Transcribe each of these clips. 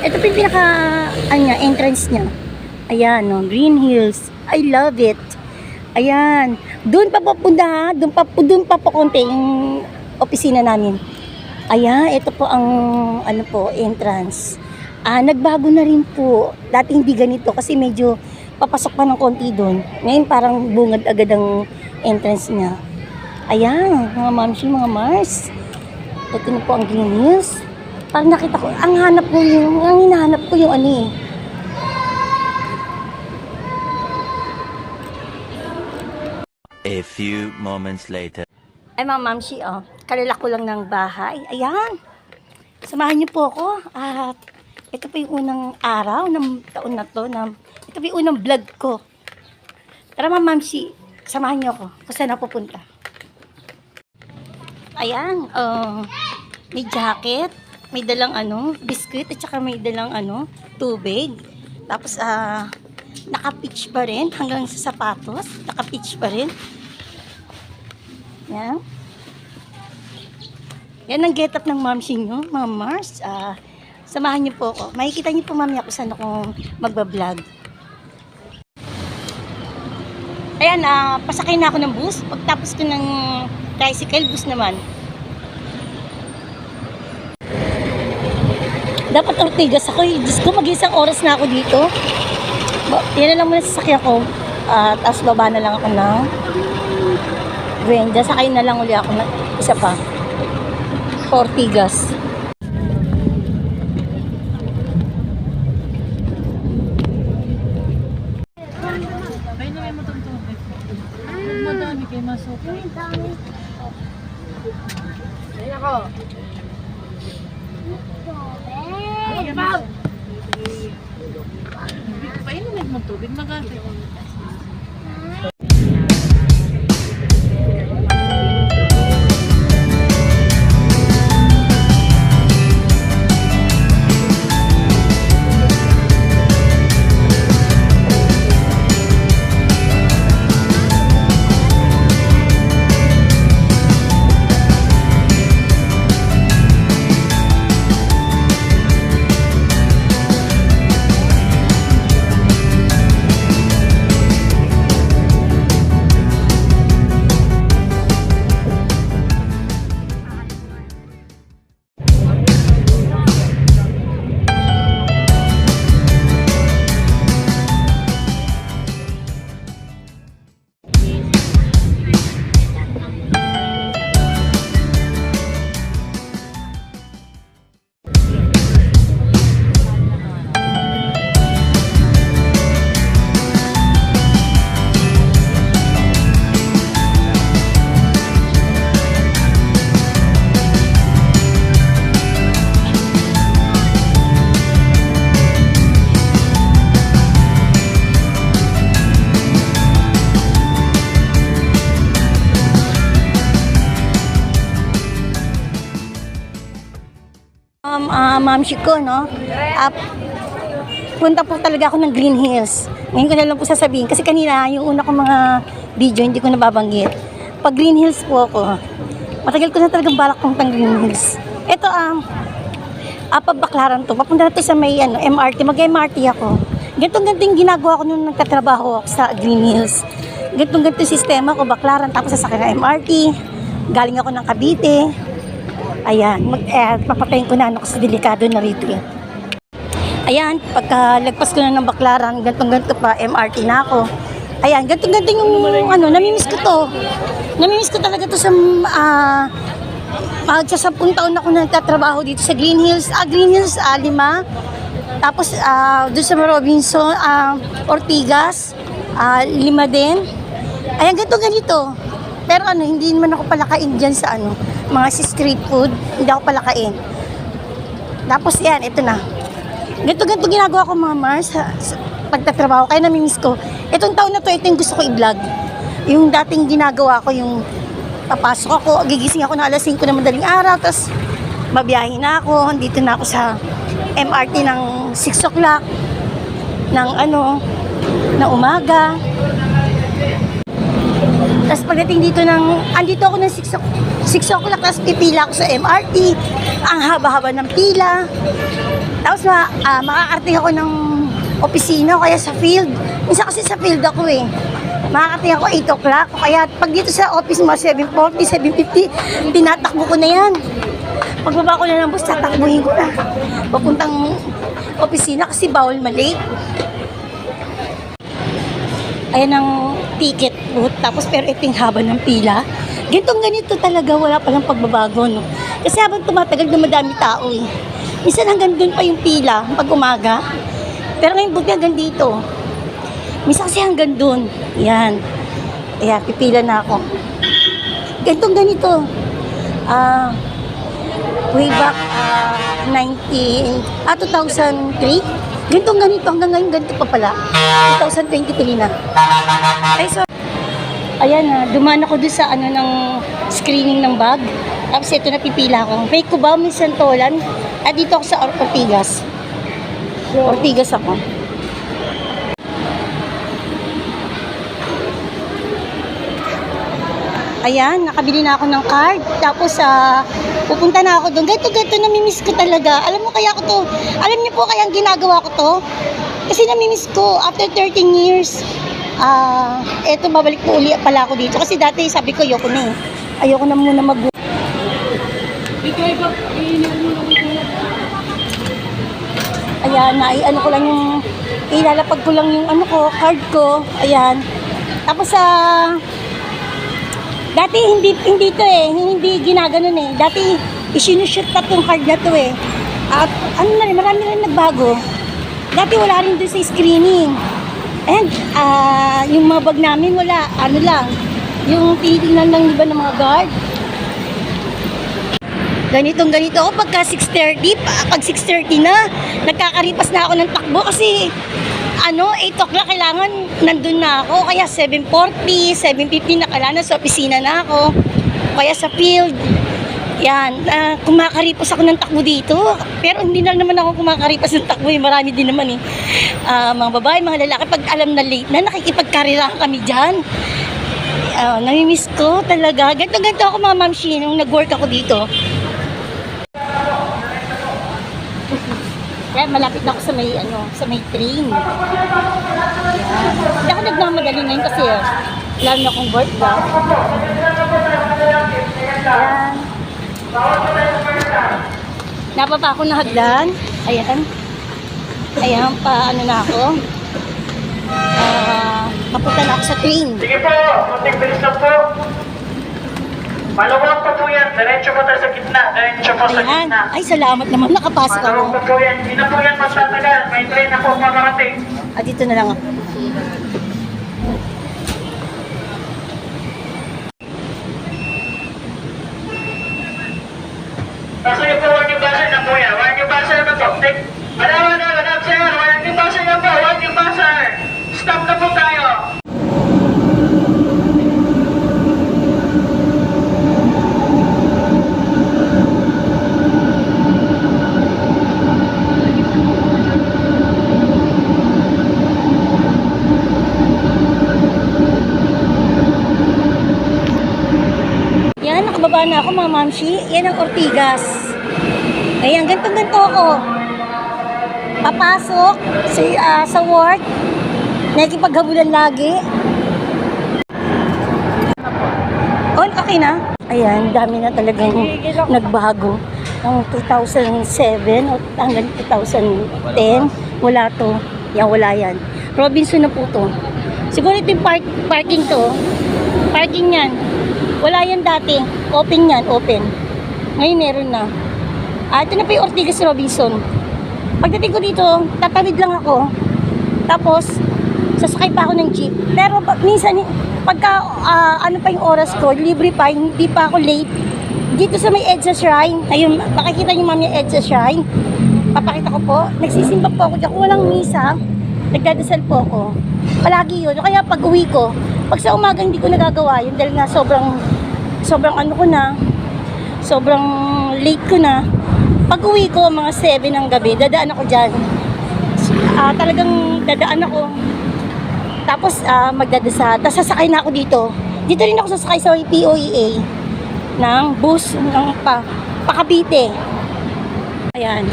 Ito po yung pinaka, entrance niya. Ayan, no, Green Hills. I love it. Ayan. Doon pa papunta ha. Doon pa po konti yung opisina namin. Ayan, ito po ang, entrance. Nagbago na rin po. Dati hindi ganito kasi medyo papasok pa ng konti doon. Ngayon parang bungad agad ang entrance niya. Ayan, mga mamsi, mga Mars. Ito na po ang Green Hills. Parang nakita ko, ang hinahanap ko yung A few moments later. Ay mga mamsi, kalalak ko lang ng bahay. Ayan. Samahan niyo po ako. At ito po yung unang araw ng taon na to. Ito po yung unang vlog ko. Tara mga mamsi, samahan niyo ako kung saan ako pupunta. Ayan. May jacket. May dalang biscuit at saka may dalang tubig. Tapos naka-pitch pa rin hanggang sa sapatos. Naka-pitch pa rin. Yan. Yan ang get up ng mamsi nyo, mga Mars. Samahan niyo po ako. Makikita niyo po mamaya kung saan ako magbablog. Ayan, pasakay na ako ng bus. Pagtapos ko ng tricycle, bus naman. Dapat Ortigas ako. Diyos ko, mag-isang oras na ako dito. Yan na lang muna sasakyan ko. Tapos baba na lang ako ng Buendia. Sakay na lang uli ako na isa pa. Ortigas. Madami kayo masukay. Ayun ako. Painumin mo tubig, maganda. Mamsi ko, no? Punta po talaga ako ng Green Hills. Ngayon ko na lang po sasabihin. Kasi kanina, yung una kong mga video, hindi ko nababanggit. Pag Green Hills po ako, matagal ko na talagang balak puntang Green Hills. Ito, pabaklaran to. Papunta na to sa may MRT. Mag-MRT ako. Ganito yung ginagawa ko nung nagtatrabaho ako sa Green Hills. Ganito sistema ko, baklaran. Tapos sasakyan ng MRT. Galing ako ng Cavite. Ayan, papatayin ko na kasi delikado na rito eh. Ayan, pagka lagpas ko na ng baklaran, ganito pa, MRT na ako. Ayan, ganito yung, namimiss ko to. Namimiss ko talaga to sa, sa 10 taon na ako nagtatrabaho dito sa Green Hills. Green Hills, 5. Tapos, doon sa Robinson, Ortigas, 5 din. Ayan, ganito. Pero hindi naman ako palakain dyan sa mga street food, hindi ako palakain. Tapos yan, ito na. Ganito ginagawa ko mga Mars sa pagtatrabaho, kaya namimiss ko. Itong taon na to, ito yung gusto ko i-vlog. Yung dating ginagawa ko, yung papasok ako, gigising ako na alas 5 na madaling araw, tapos mabiyahin na ako, dito na ako sa MRT ng 6 o'clock, ng umaga. Tapos pagdating dito andito ako ng 6 o'clock, tapos pipila ako sa MRT. Ang haba-haba ng pila. Tapos makakarating ako ng opisina o kaya sa field. Minsan kasi sa field ako eh. Makakarating ako 8 o'clock. Kaya pag dito sa office mo, 7:40, 7:50, tinatakbo ko na yan. Pagbaba ko na ng bus, tatakbuhin ko na. Papuntang opisina kasi bawal malate. Ayan ang ticket booth. Tapos pero ito yung haba ng pila. Ganito talaga, wala palang pagbabago, no? Kasi habang tumatagal na madami tao eh. Minsan hanggang doon pa yung pila, pag umaga. Pero ngayon buti hanggang dito. Minsan kasi hanggang doon. Yan. Ayan, pipila na ako. Ganito. Way back 2003. Ganito hanggang ngayon ganito pa pala. 2023 na. Ay, so, ayan na, dumaan ako doon sa ng screening ng bag. Tapos ito na pipila ko. May Cubao, may Santolan. At dito ako sa Ortigas. Ortigas ako. Ayan, nakabili na ako ng card. Tapos, pupunta na ako doon. Ganito, namimiss ko talaga. Alam mo kaya ko to, alam niyo po kaya ang ginagawa ko to? Kasi namimiss ko, after 13 years, eto, babalik po uli pala ako dito. Kasi dati, sabi ko, ayoko na eh. Ayoko na muna Ayan, ano ko lang yung, ilalapag ko lang yung card ko. Ayan. Tapos, dati hindi to eh, hindi ginaganon eh. Dati isinushoot pa tong card na to eh. At marami rin nagbago. Dati wala rin doon sa screening. And yung mga bag namin wala, lang. Yung tinitingnan lang iba ng mga guard. Ganito ako pagka 6:30, pag 6:30 na, nagkakaripas na ako ng takbo kasi 8 o'clock kailangan nandun na ako. Kaya 7:40, 7:50 na kailangan sa opisina na ako. Kaya sa field. Yan, kumakaripos ako ng takbo dito. Pero hindi na naman ako kumakaripas ng takbo. Marami din naman eh. Mga babae, mga lalaki, pag alam na late na, nakikipagkarirahan kami dyan. Namimiss ko talaga. Ganto ako mga mamshi nung nag-work ako dito. Kaya malapit na ako sa may train. Yan. Hindi ako nagmamadali ngayon kasi lalo na akong work ba. Yan. Napapa ako na hagdan. Ayan. Ayan, na ako. Papunta na ako sa train. Sige po, kunting bilis na po. Maluwag pa po yan. Diretso pa tayo sa gitna. Diretso pa sa Ayan. gitna. Ay, salamat naman. Nakapasok ako. Maluwag pa po yan. Hindi na po yan magtatagal. May train na po makarating. Dito na lang ako. Kaso yung po, huwag yung buzzer na po yan. Huwag yung buzzer na po. Madam, sir. Huwag yung buzzer na po. Huwag yung buzzer. Stop na po tayo. Yan, nakababa na ako mga mamshi. Yan ang Ortigas. Ayan, ganito ako. Papasok sa work. Nakikipaghabulan lagi. Okay na? Ayan, dami na talagang nagbago. Ang 2007 hanggang 2010, wala to. Yan, wala yan. Robinson na po to. Siguro ito yung parking to. Parking yan. Wala yan dati. Open yan, open. Ngayon meron na. Ito na po yung Ortigas Robinson. Pagdating ko dito, tatawid lang ako. Tapos, sasakay pa ako ng jeep. Pero minsan, pagka pa yung oras ko, libre pa, hindi pa ako late. Dito sa may EDSA Shrine, ayun, makikita niyo mami yung EDSA Shrine. Papakita ko po. Nagsisimba po ako dyan. Kung walang misa, nagdadasal po ako. Palagi yun. Kaya pag uwi ko, pag sa umaga hindi ko nagagawa yun dahil nga sobrang sobrang late ko na. Pag uwi ko, mga 7 ng gabi, dadaan ako dyan. Talagang dadaan ako. Tapos magdadasal. Tapos sasakay na ako dito. Dito rin ako sasakay sa POEA ng bus ng pa Cavite. Ayan.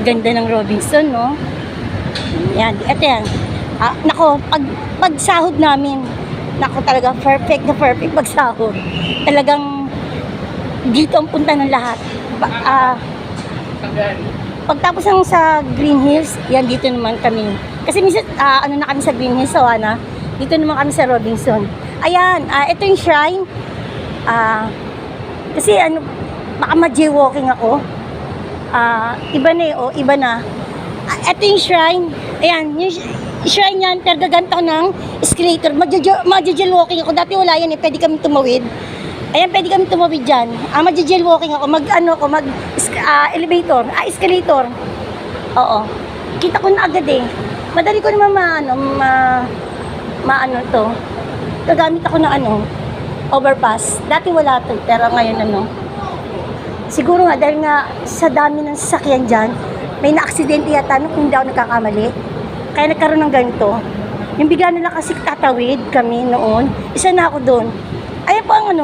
Ganda ng Robinson, no? Yan, ito yan. Nako, pag sahod namin, nako talaga, perfect na perfect pag sahod. Talagang dito ang punta ng lahat. Pagtapos ng sa Green Hills, yan dito naman kami. Kasi minsan, ano na kami sa Green Hills, sawa na. Dito naman kami sa Robinson. Ayan, ito yung shrine. Kasi ano, baka ma-jaywalking ako. Iba na eh, iba na. Ito yung shrine. Ayan, yung shrine yan, pero gaganto ko ng escalator. Mag-jaywalking ako. Dati wala yan eh, pwede kami tumawid. Ayan, pwede kami tumawid dyan. Mag-jaywalking ako, elevator, escalator. Oo. Kita ko na agad eh. Madali ko naman maano to. Gagamit ako ng overpass. Dati wala to, pero ngayon siguro nga, dahil nga sa dami ng sasakyan dyan, may na-aksidente yata kung hindi ako nagkakamali. Kaya nagkaroon ng ganito. Yung bigla nila kasi tatawid kami noon, isa na ako doon. Ayan po ang